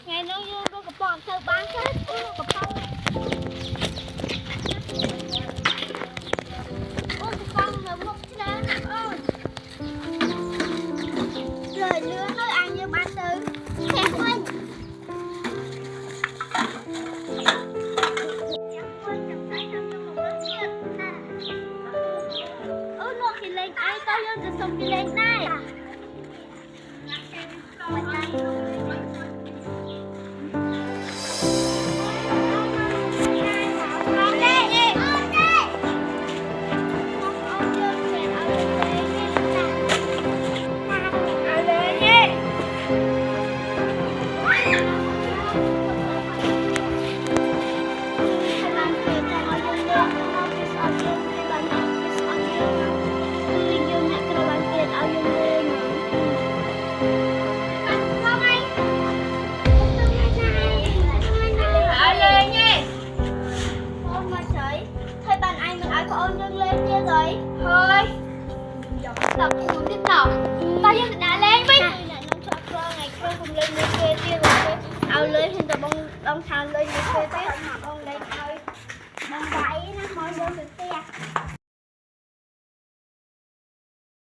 ngày nó vô nó có bọn thơ bán hết nó có phong ôi cái con nó mốc chứ đó ôi lời lứa nói ăn như bán từ khen quên nó thì lên ai tao vô từ sông đi lên này tập muốn tiếp nào tao vẫn đã lên với ngày con cùng lên như kia tiên rồi áo lên thì tao bông thang lên như kia tiếp